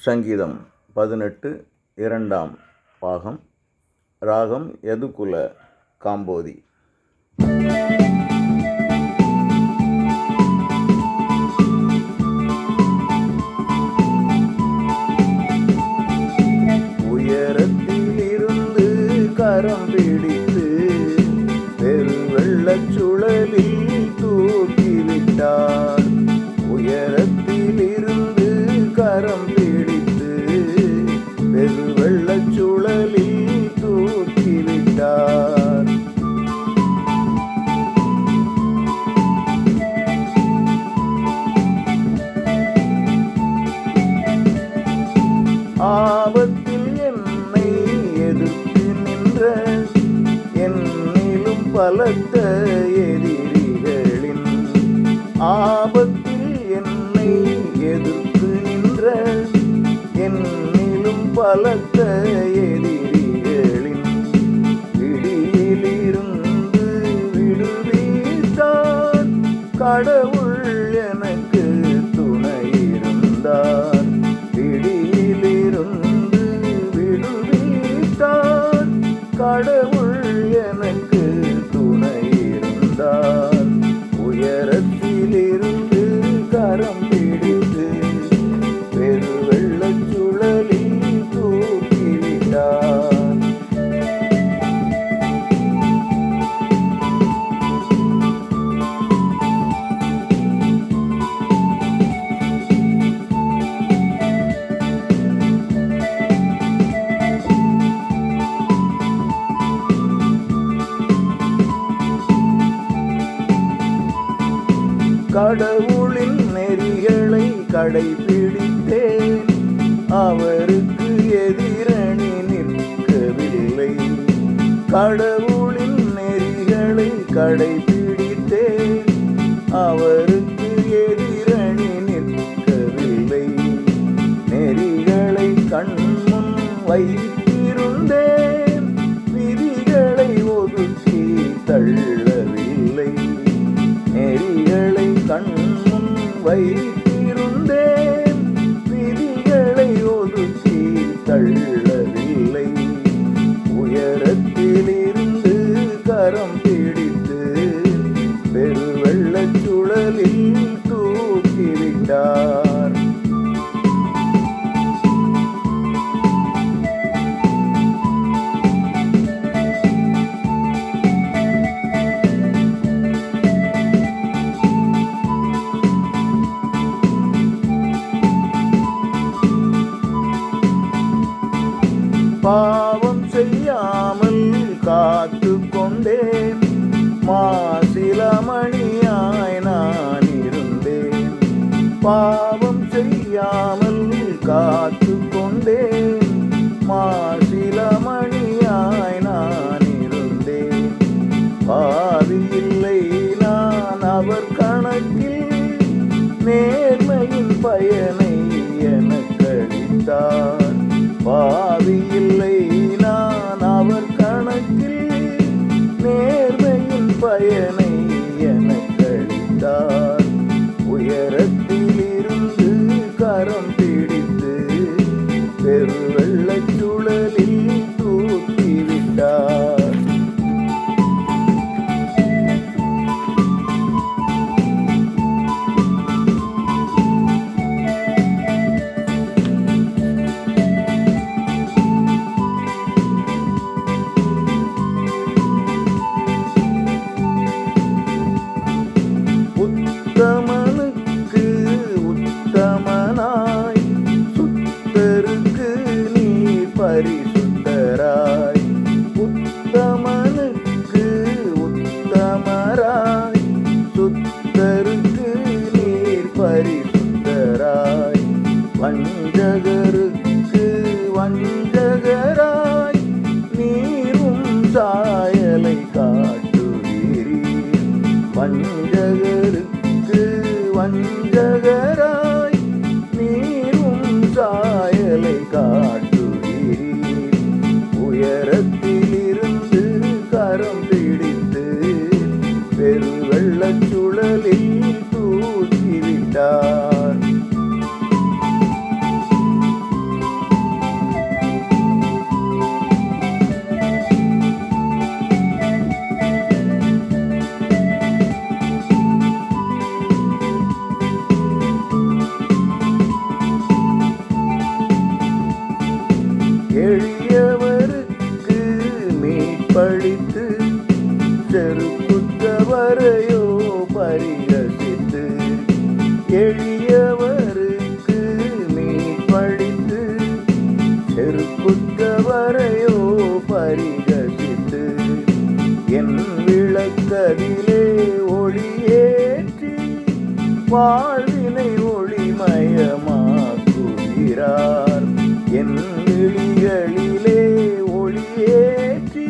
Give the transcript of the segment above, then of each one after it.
சங்கீதம் 18 இரண்டாம் பாகம். ராகம் யதுகுல காம்போதி. உயரத்திலிருந்து கரம் பிடித்து பெருவெள்ளச் சுழலில் தூக்கிவிட்டார். உயரத்திலிருந்து கரம் பிடித்து பெருவெள்ளச் சுழலில் தூக்கிவிட்டார். ஆபத்தில் என்னை எதிர்த்து நின்ற என்னிலும் பலத்த எதிரிகளின் ஆபத்தில் என்னை எதிர்த்து நின்ற என்னிலும் பலத்த எதிரிகளின் பிடியிலிருந்து விடுவித்தார். கடவுள் எனக்கு துணையிருந்தார். பிடியிலிருந்து விடுவித்தார். கடவுள் எனக்கு துணையிருந்தார். உயரத்திலிருந்து கரம் பிடித்து பெருவெள்ளச் சுழலில் தூக்கிவிட்டார். கடவுளின் நெறிகளை கடைபிடித்தேன். அவருக்கு எதிரணி நிற்கவில்லை. கடவுளின் நெறிகளை கடைபிடித்தேன். அவருக்கு எதிரணி நிற்கவில்லை. நெறிகளை கண்முன் வைத்திருந்தேன். விதிகளை ஒதுக்கி தள்ளவில்லை. நெறிகளை கண்முன் வைத்திருந்தேன். விதிகளை ஒதுக்கி தள்ளவில்லை. உயரத்திலிருந்து கரம் பிடித்து பெருவெள்ளச் சுழலில் தூக்கிவிட்டார். பாவம் செய்யாமல் காத்து கொண்டேன். மாசிலமணியாய் நான் இருந்தேன். பாவம் செய்யாமல் காத்து கொண்டேன். மாசிலமணியாய் நான் இருந்தேன். பாவி இல்லை நான் அவர் கணக்கில். நேர்மையின் பயனை எனக்களித்தார். பாவி இல்லை நான் அவர் கணக்கில். நேர்மையின் பயனை எனக்களித்தார். உயரத்திலிருந்து கரம் பிடித்து பெருவெள்ளச் சுழலில் தூக்கிவிட்டார். உத்தமனுக்கு உத்தமனாய் சுத்தருக்கு நீ பரிசுத்தராய். உத்தமனுக்கு உத்தமராய் சுத்தருக்கு நீர் பரிசுத்தராய். வஞ்சகருக்கு வஞ்சகராய் நீரும் சாயலை காட்டுகிறீர். வஞ்சகருக்கு வஞ்சகராய் நீரும் சாயலை காட்டுகிறீர். உயரத்திலிருந்து கரம் பிடித்து பெருவெள்ளச் சுழலில் தூக்கிவிட்டார். காட்டுகிறார். என் விழிகளிலே ஒளியேற்றி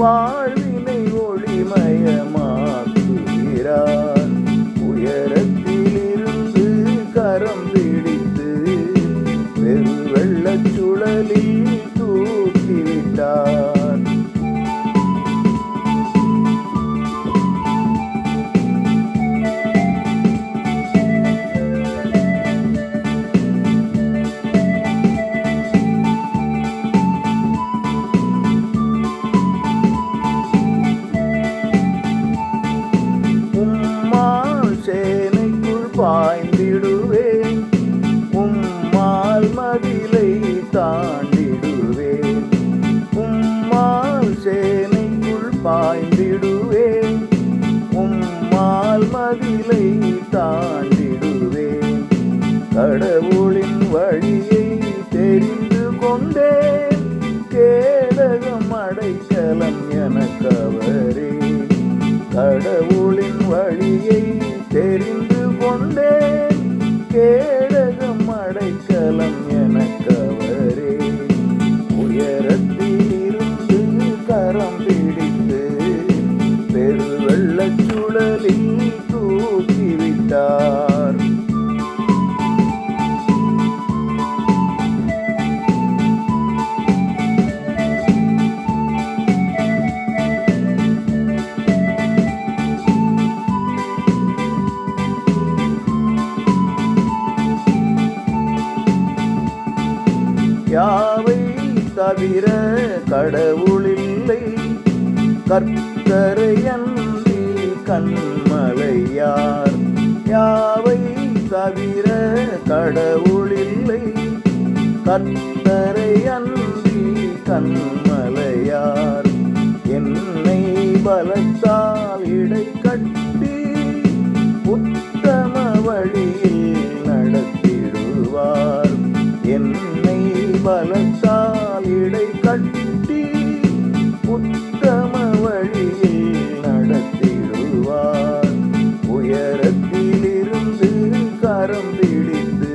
வாழ்வினை ஒளிமயமாக்குகிறார். உயரத்திலிருந்து கரம் பிடித்து பெருவெள்ளச் சுழலில் தூக்கிவிட்டார். சேனைக்குள் பாய்ந்திடுவேன், உம்மால் மதிலை தாண்டிடுவேன். உம்மால் சேனைக்குள் பாய்ந்திடுவேன், உம்மால் மதிலை தாண்டிடுவேன். கடவுளின் வழியை தெரிந்து கொண்டேன், கேடகம் அடைக்கலம் எனக்கவரே. கடவுளின் வழியை தெரிந்து கொண்டேன், கேடகம் அடைக்கலம் எனக்கவரே. உயரத்தில் இருந்து கரம் பிடித்து பெருவெள்ளச் சுழலில் தூக்கிவிட்டார். யாவை தவிர கடவுளில்லை, கர்த்தரை அன்றி கன்மலையார். யாவை தவிர கடவுளில்லை, கர்த்தரை அன்றி கன்மலையார். என்னை பலத்தால் இடை கட்டி உத்தம வழியில் நடத்திடுவார். என்னை பலத்தால் இடை கட்டி உத்தம வழியில் நடத்திடுவார். உயரத்திலிருந்து கரம் பிடித்து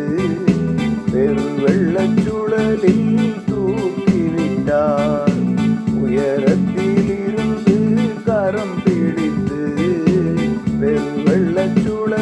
பெருவெள்ளச் சுழலில் தூக்கிவிட்டார். உயரத்திலிருந்து கரம் பிடித்து பெருவெள்ளச் சுழலில்